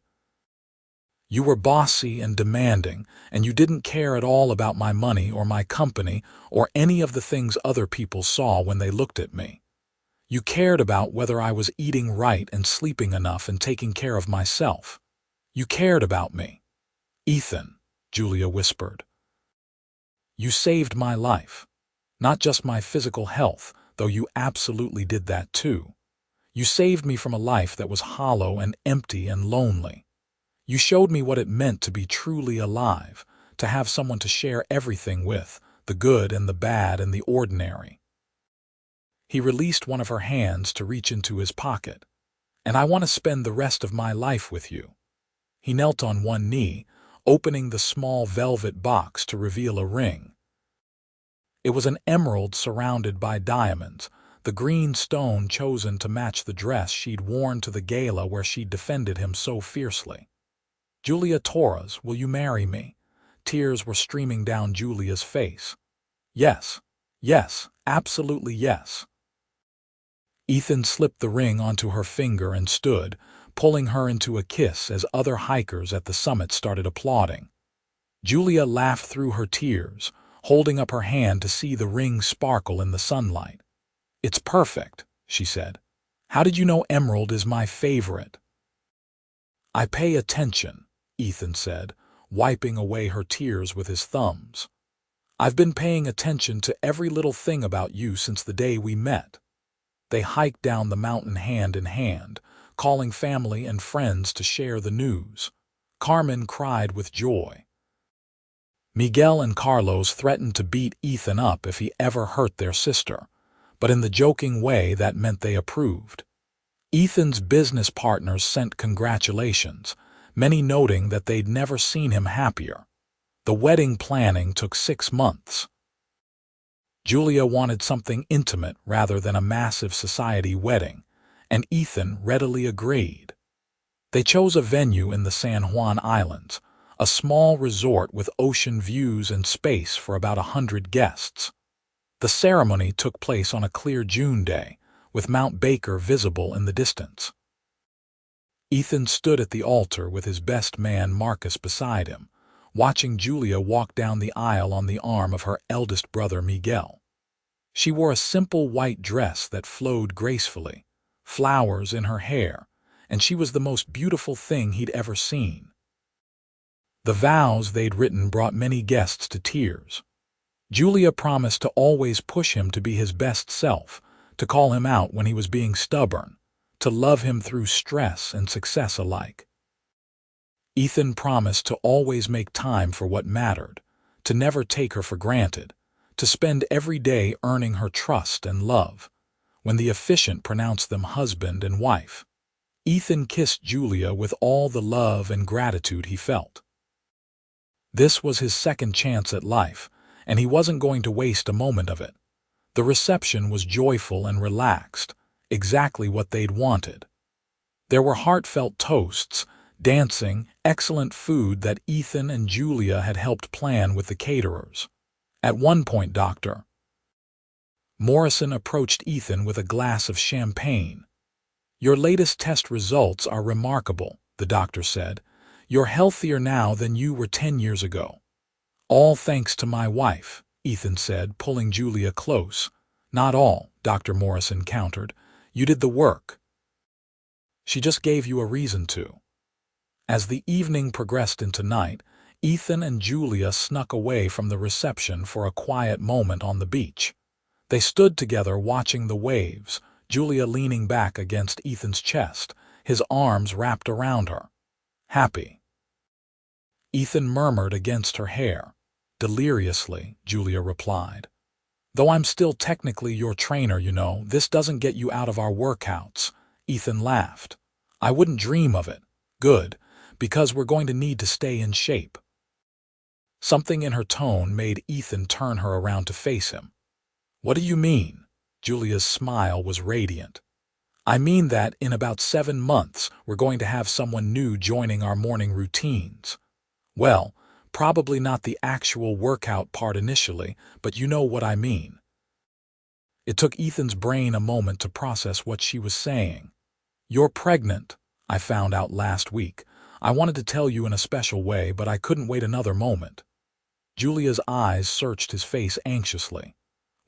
"You were bossy and demanding, and you didn't care at all about my money or my company or any of the things other people saw when they looked at me. You cared about whether I was eating right and sleeping enough and taking care of myself. You cared about me." "Ethan," Julia whispered. "You saved my life. Not just my physical health, though you absolutely did that too. You saved me from a life that was hollow and empty and lonely. You showed me what it meant to be truly alive, to have someone to share everything with, the good and the bad and the ordinary." He released one of her hands to reach into his pocket. "And I want to spend the rest of my life with you." He knelt on one knee, opening the small velvet box to reveal a ring. It was an emerald surrounded by diamonds, the green stone chosen to match the dress she'd worn to the gala where she'd defended him so fiercely. "Julia Torres, will you marry me?" Tears were streaming down Julia's face. "Yes, yes, absolutely yes." Ethan slipped the ring onto her finger and stood, pulling her into a kiss as other hikers at the summit started applauding. Julia laughed through her tears, holding up her hand to see the ring sparkle in the sunlight. "It's perfect," she said. "How did you know emerald is my favorite?" "I pay attention," Ethan said, wiping away her tears with his thumbs. "I've been paying attention to every little thing about you since the day we met." They hiked down the mountain hand in hand, calling family and friends to share the news. Carmen cried with joy. Miguel and Carlos threatened to beat Ethan up if he ever hurt their sister, but in the joking way that meant they approved. Ethan's business partners sent congratulations, many noting that they'd never seen him happier. The wedding planning took 6 months. Julia wanted something intimate rather than a massive society wedding, and Ethan readily agreed. They chose a venue in the San Juan Islands, a small resort with ocean views and space for about 100 guests. The ceremony took place on a clear June day, with Mount Baker visible in the distance. Ethan stood at the altar with his best man Marcus beside him, watching Julia walk down the aisle on the arm of her eldest brother Miguel. She wore a simple white dress that flowed gracefully, flowers in her hair, and she was the most beautiful thing he'd ever seen. The vows they'd written brought many guests to tears. Julia promised to always push him to be his best self, to call him out when he was being stubborn, to love him through stress and success alike. Ethan promised to always make time for what mattered, to never take her for granted, to spend every day earning her trust and love. When the officiant pronounced them husband and wife, Ethan kissed Julia with all the love and gratitude he felt. This was his second chance at life, and he wasn't going to waste a moment of it. The reception was joyful and relaxed, exactly what they'd wanted. There were heartfelt toasts, dancing, excellent food that Ethan and Julia had helped plan with the caterers. At one point, Dr. Morrison approached Ethan with a glass of champagne. "Your latest test results are remarkable," the doctor said. "You're healthier now than you were 10 years ago." "All thanks to my wife," Ethan said, pulling Julia close. "Not all," Dr. Morrison countered. "You did the work. She just gave you a reason to." As the evening progressed into night, Ethan and Julia snuck away from the reception for a quiet moment on the beach. They stood together watching the waves, Julia leaning back against Ethan's chest, his arms wrapped around her. Happy. Ethan murmured against her hair. Deliriously, Julia replied. Though I'm still technically your trainer, you know, this doesn't get you out of our workouts. Ethan laughed. I wouldn't dream of it. Good, because we're going to need to stay in shape. Something in her tone made Ethan turn her around to face him. What do you mean? Julia's smile was radiant. I mean that in about 7 months we're going to have someone new joining our morning routines. Well, probably not the actual workout part initially, but you know what I mean. It took Ethan's brain a moment to process what she was saying. You're pregnant, I found out last week. I wanted to tell you in a special way, but I couldn't wait another moment. Julia's eyes searched his face anxiously.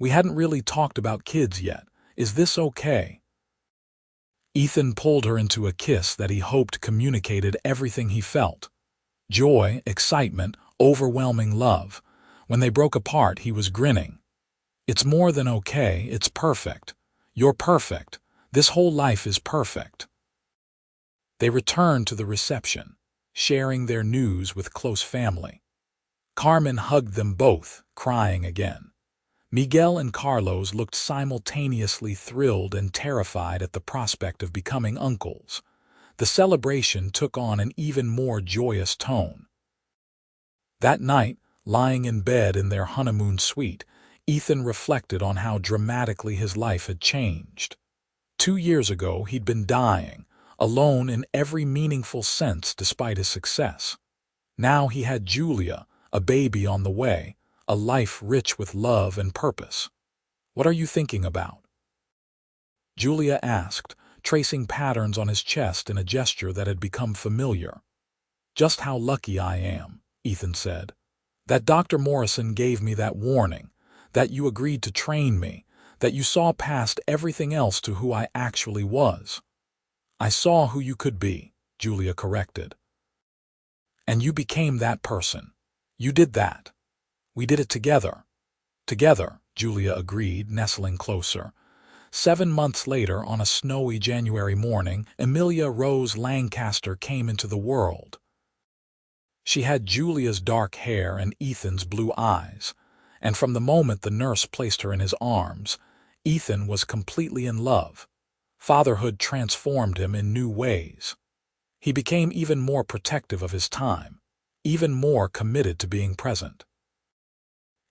We hadn't really talked about kids yet. Is this okay? Ethan pulled her into a kiss that he hoped communicated everything he felt. Joy, excitement, overwhelming love. When they broke apart, he was grinning. It's more than okay, it's perfect. You're perfect. This whole life is perfect. They returned to the reception, sharing their news with close family. Carmen hugged them both, crying again. Miguel and Carlos looked simultaneously thrilled and terrified at the prospect of becoming uncles. The celebration took on an even more joyous tone. That night, lying in bed in their honeymoon suite, Ethan reflected on how dramatically his life had changed. 2 years ago, he'd been dying, alone in every meaningful sense despite his success. Now he had Julia, a baby on the way, a life rich with love and purpose. What are you thinking about? Julia asked, tracing patterns on his chest in a gesture that had become familiar. Just how lucky I am, Ethan said. That Dr. Morrison gave me that warning, that you agreed to train me, that you saw past everything else to who I actually was. I saw who you could be, Julia corrected. And you became that person. You did that. We did it together. Together, Julia agreed, nestling closer. 7 months later, on a snowy January morning, Amelia Rose Lancaster came into the world. She had Julia's dark hair and Ethan's blue eyes, and from the moment the nurse placed her in his arms, Ethan was completely in love. Fatherhood transformed him in new ways. He became even more protective of his time, even more committed to being present.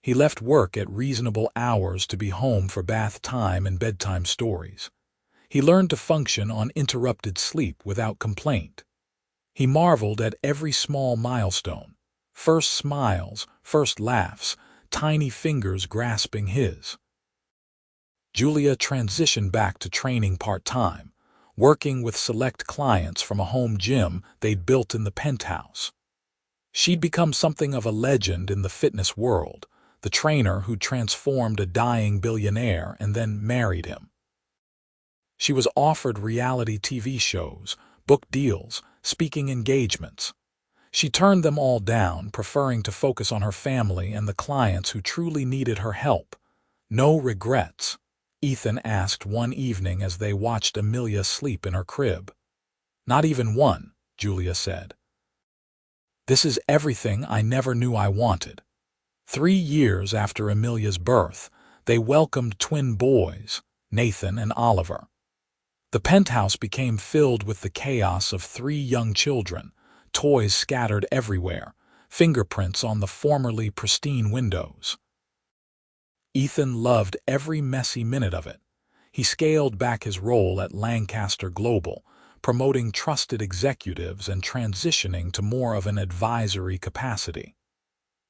He left work at reasonable hours to be home for bath time and bedtime stories. He learned to function on interrupted sleep without complaint. He marveled at every small milestone, first smiles, first laughs, tiny fingers grasping his. Julia transitioned back to training part-time, working with select clients from a home gym they'd built in the penthouse. She'd become something of a legend in the fitness world, the trainer who transformed a dying billionaire and then married him. She was offered reality TV shows, book deals, speaking engagements. She turned them all down, preferring to focus on her family and the clients who truly needed her help. No regrets, Ethan asked one evening as they watched Amelia sleep in her crib. Not even one, Julia said. This is everything I never knew I wanted. 3 years after Amelia's birth, they welcomed twin boys, Nathan and Oliver. The penthouse became filled with the chaos of 3 young children, toys scattered everywhere, fingerprints on the formerly pristine windows. Ethan loved every messy minute of it. He scaled back his role at Lancaster Global, promoting trusted executives and transitioning to more of an advisory capacity.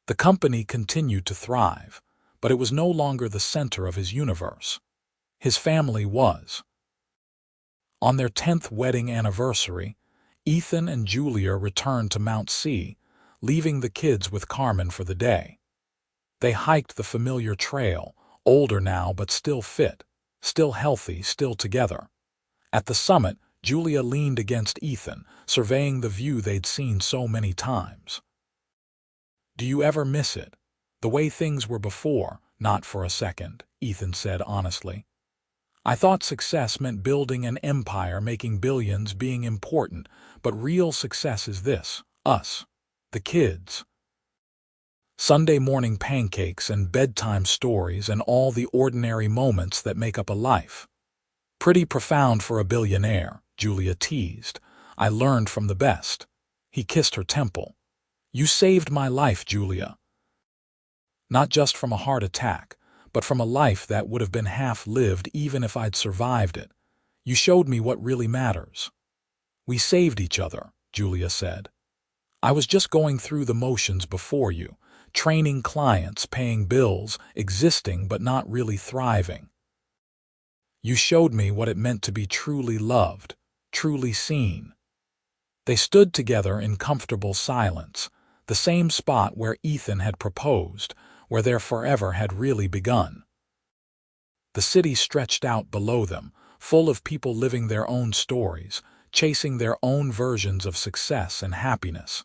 The company continued to thrive, but it was no longer the center of his universe. His family was. On their 10th wedding anniversary, Ethan and Julia returned to Mount C, leaving the kids with Carmen for the day. They hiked the familiar trail, older now but still fit, still healthy, still together. At the summit, Julia leaned against Ethan, surveying the view they'd seen so many times. Do you ever miss it? The way things were before? Not for a second, Ethan said honestly. I thought success meant building an empire, making billions, being important, but real success is this, us, the kids. Sunday morning pancakes and bedtime stories and all the ordinary moments that make up a life. Pretty profound for a billionaire, Julia teased. I learned from the best. He kissed her temple. You saved my life, Julia. Not just from a heart attack, but from a life that would have been half lived even if I'd survived it. You showed me what really matters. We saved each other, Julia said. I was just going through the motions before you, training clients, paying bills, existing but not really thriving. You showed me what it meant to be truly loved, truly seen. They stood together in comfortable silence, the same spot where Ethan had proposed, where their forever had really begun. The city stretched out below them, full of people living their own stories, chasing their own versions of success and happiness.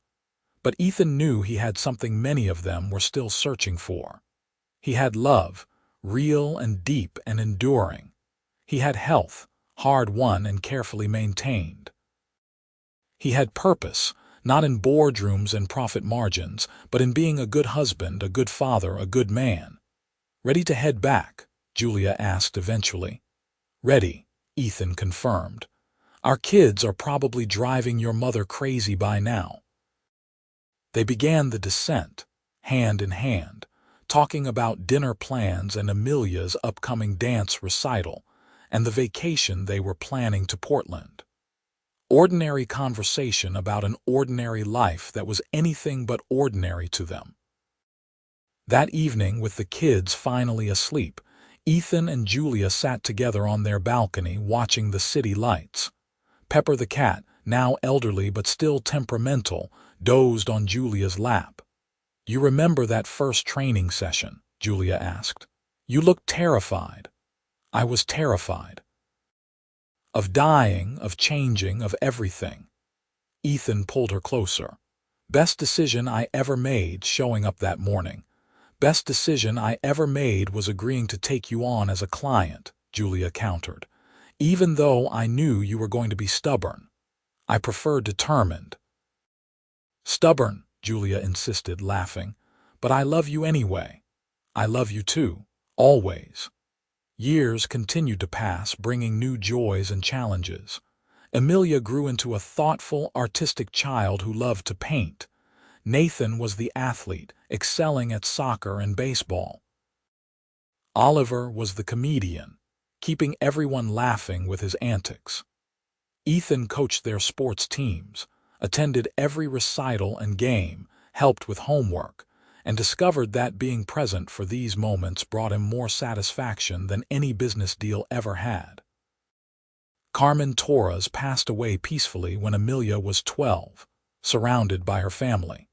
But Ethan knew he had something many of them were still searching for. He had love, real and deep and enduring. He had health, hard-won and carefully maintained. He had purpose, not in boardrooms and profit margins, but in being a good husband, a good father, a good man. Ready to head back? Julia asked eventually. Ready, Ethan confirmed. Our kids are probably driving your mother crazy by now. They began the descent, hand in hand, talking about dinner plans and Amelia's upcoming dance recital, and the vacation they were planning to Portland. Ordinary conversation about an ordinary life that was anything but ordinary to them. That evening, with the kids finally asleep, Ethan and Julia sat together on their balcony watching the city lights. Pepper the cat, now elderly but still temperamental, dozed on Julia's lap. You remember that first training session? Julia asked. You looked terrified. I was terrified. Of dying, of changing, of everything. Ethan pulled her closer. Best decision I ever made showing up that morning. Best decision I ever made was agreeing to take you on as a client, Julia countered. Even though I knew you were going to be stubborn. I prefer determined. Stubborn, Julia insisted, laughing. But I love you anyway. I love you too, always. Years continued to pass, bringing new joys and challenges. Amelia grew into a thoughtful, artistic child who loved to paint. Nathan was the athlete, excelling at soccer and baseball. Oliver was the comedian, keeping everyone laughing with his antics. Ethan coached their sports teams, attended every recital and game, helped with homework, and discovered that being present for these moments brought him more satisfaction than any business deal ever had. Carmen Torres passed away peacefully when Amelia was 12, surrounded by her family.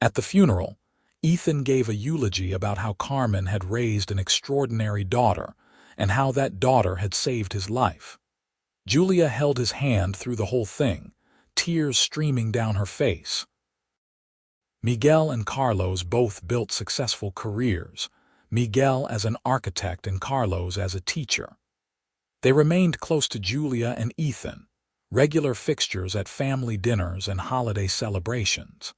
At the funeral, Ethan gave a eulogy about how Carmen had raised an extraordinary daughter and how that daughter had saved his life. Julia held his hand through the whole thing, tears streaming down her face. Miguel and Carlos both built successful careers, Miguel as an architect and Carlos as a teacher. They remained close to Julia and Ethan, regular fixtures at family dinners and holiday celebrations.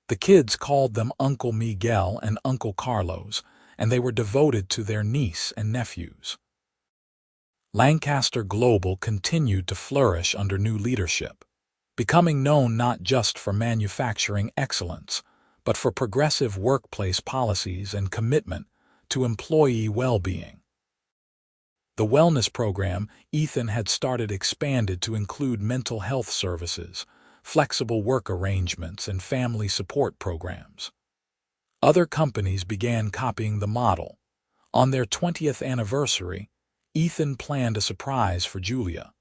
The kids called them Uncle Miguel and Uncle Carlos, and they were devoted to their niece and nephews. Lancaster Global continued to flourish under new leadership, becoming known not just for manufacturing excellence, but for progressive workplace policies and commitment to employee well-being. The wellness program Ethan had started expanded to include mental health services, flexible work arrangements, and family support programs. Other companies began copying the model. On their 20th anniversary, Ethan planned a surprise for Julia.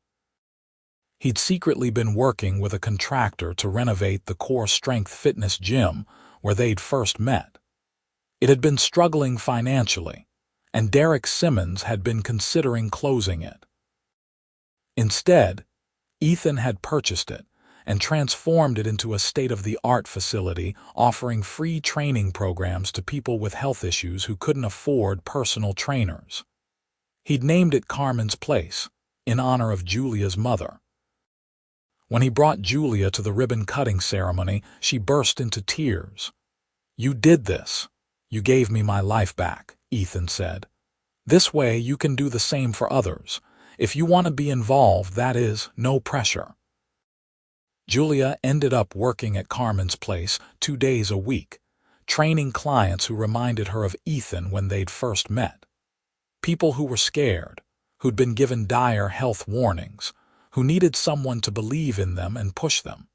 He'd secretly been working with a contractor to renovate the Core Strength Fitness gym where they'd first met. It had been struggling financially, and Derek Simmons had been considering closing it. Instead, Ethan had purchased it, and transformed it into a state-of-the-art facility offering free training programs to people with health issues who couldn't afford personal trainers. He'd named it Carmen's Place, in honor of Julia's mother. When he brought Julia to the ribbon-cutting ceremony, she burst into tears. "You did this. You gave me my life back," Ethan said. "This way you can do the same for others. If you want to be involved, that is, no pressure." Julia ended up working at Carmen's Place 2 days a week, training clients who reminded her of Ethan when they'd first met. People who were scared, who'd been given dire health warnings, who needed someone to believe in them and push them.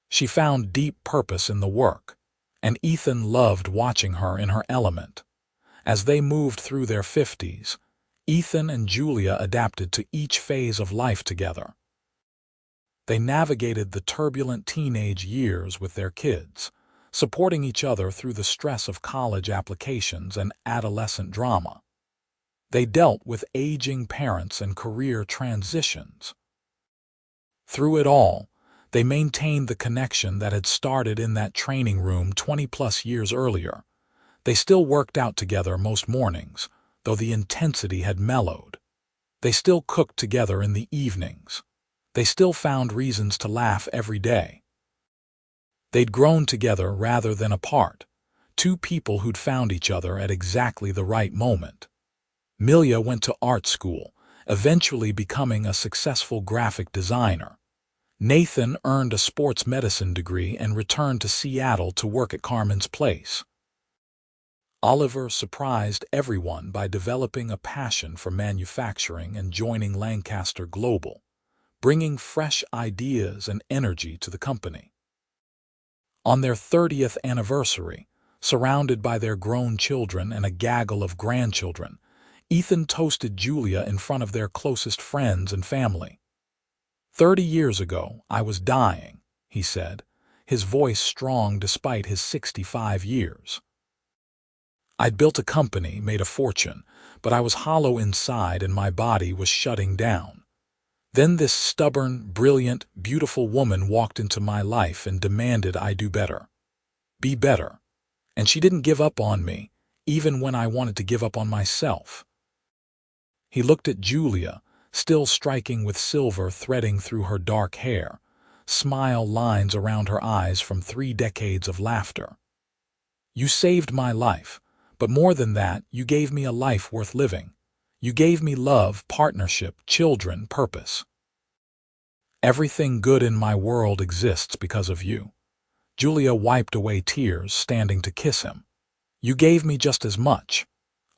She found deep purpose in the work, and Ethan loved watching her in her element. As they moved through their 50s, Ethan and Julia adapted to each phase of life together. They navigated the turbulent teenage years with their kids, supporting each other through the stress of college applications and adolescent drama. They dealt with aging parents and career transitions. Through it all, they maintained the connection that had started in that training room 20-plus years earlier. They still worked out together most mornings, though the intensity had mellowed. They still cooked together in the evenings. They still found reasons to laugh every day. They'd grown together rather than apart, two people who'd found each other at exactly the right moment. Milia went to art school, eventually becoming a successful graphic designer. Nathan earned a sports medicine degree and returned to Seattle to work at Carmen's Place. Oliver surprised everyone by developing a passion for manufacturing and joining Lancaster Global, bringing fresh ideas and energy to the company. On their 30th anniversary, surrounded by their grown children and a gaggle of grandchildren, Ethan toasted Julia in front of their closest friends and family. 30 years ago, I was dying, he said, his voice strong despite his 65 years. I'd built a company, made a fortune, but I was hollow inside and my body was shutting down. Then this stubborn, brilliant, beautiful woman walked into my life and demanded I do better. Be better. And she didn't give up on me, even when I wanted to give up on myself. He looked at Julia, still striking with silver threading through her dark hair, smile lines around her eyes from 3 decades of laughter. You saved my life, but more than that, you gave me a life worth living. You gave me love, partnership, children, purpose. Everything good in my world exists because of you. Julia wiped away tears, standing to kiss him. You gave me just as much.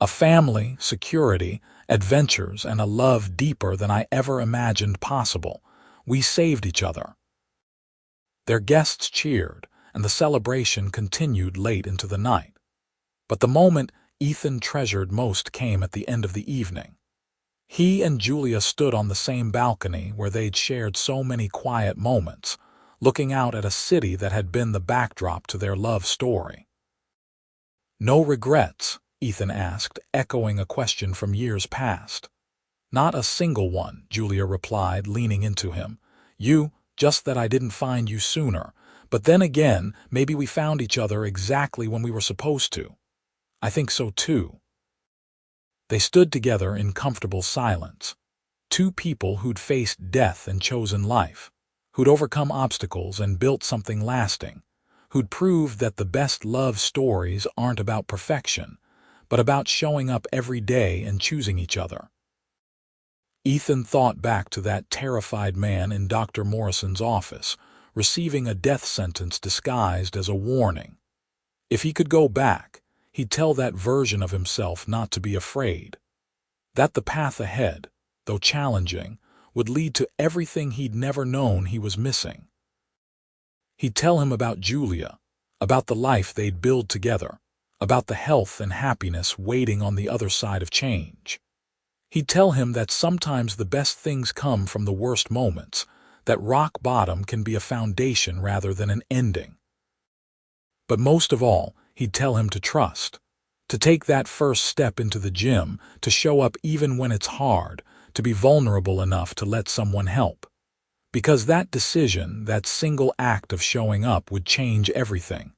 A family, security, adventures, and a love deeper than I ever imagined possible. We saved each other. Their guests cheered, and the celebration continued late into the night. But the moment Ethan treasured most came at the end of the evening. He and Julia stood on the same balcony where they'd shared so many quiet moments, looking out at a city that had been the backdrop to their love story. No regrets? Ethan asked, echoing a question from years past. Not a single one, Julia replied, leaning into him. Just that I didn't find you sooner. But then again, maybe we found each other exactly when we were supposed to. I think so too. They stood together in comfortable silence. Two people who'd faced death and chosen life, who'd overcome obstacles and built something lasting, who'd proved that the best love stories aren't about perfection, but about showing up every day and choosing each other. Ethan thought back to that terrified man in Dr. Morrison's office, receiving a death sentence disguised as a warning. If he could go back, he'd tell that version of himself not to be afraid. That the path ahead, though challenging, would lead to everything he'd never known he was missing. He'd tell him about Julia, about the life they'd build together, about the health and happiness waiting on the other side of change. He'd tell him that sometimes the best things come from the worst moments, that rock bottom can be a foundation rather than an ending. But most of all, he'd tell him to trust, to take that first step into the gym, to show up even when it's hard, to be vulnerable enough to let someone help. Because that decision, that single act of showing up would change everything.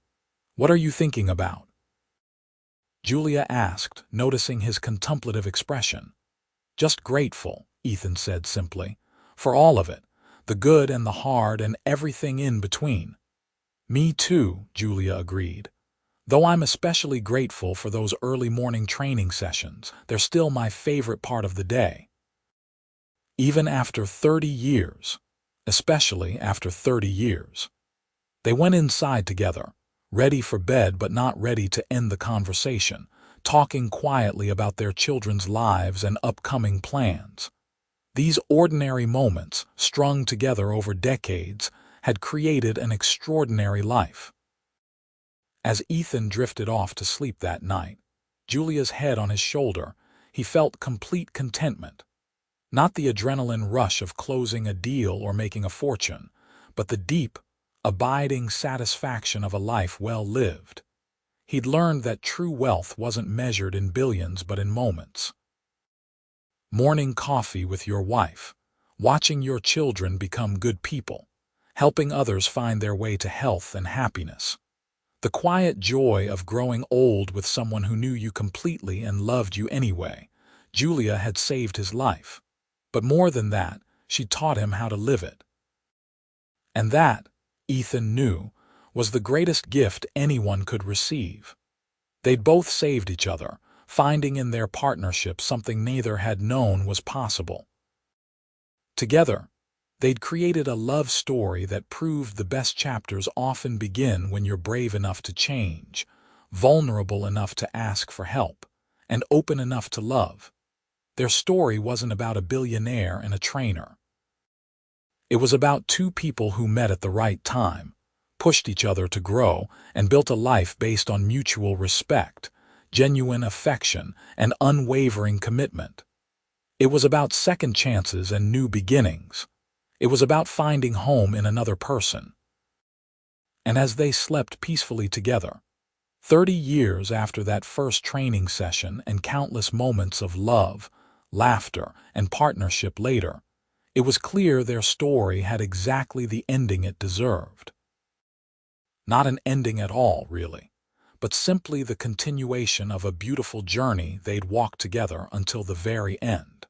What are you thinking about? Julia asked, noticing his contemplative expression. Just grateful, Ethan said simply, for all of it, the good and the hard and everything in between. Me too, Julia agreed. Though I'm especially grateful for those early morning training sessions, they're still my favorite part of the day. Even after 30 years, especially after 30 years. They went inside together, ready for bed but not ready to end the conversation, talking quietly about their children's lives and upcoming plans. These ordinary moments, strung together over decades, had created an extraordinary life. As Ethan drifted off to sleep that night, Julia's head on his shoulder, he felt complete contentment. Not the adrenaline rush of closing a deal or making a fortune, but the deep, abiding satisfaction of a life well lived. He'd learned that true wealth wasn't measured in billions but in moments. Morning coffee with your wife, watching your children become good people, helping others find their way to health and happiness. The quiet joy of growing old with someone who knew you completely and loved you anyway. Julia had saved his life. But more than that, she taught him how to live it. And that, Ethan knew, was the greatest gift anyone could receive. They'd both saved each other, finding in their partnership something neither had known was possible. Together, they'd created a love story that proved the best chapters often begin when you're brave enough to change, vulnerable enough to ask for help, and open enough to love. Their story wasn't about a billionaire and a trainer. It was about two people who met at the right time, pushed each other to grow, and built a life based on mutual respect, genuine affection, and unwavering commitment. It was about second chances and new beginnings. It was about finding home in another person. And as they slept peacefully together, 30 years after that first training session and countless moments of love, laughter, and partnership later, it was clear their story had exactly the ending it deserved. Not an ending at all, really, but simply the continuation of a beautiful journey they'd walked together until the very end.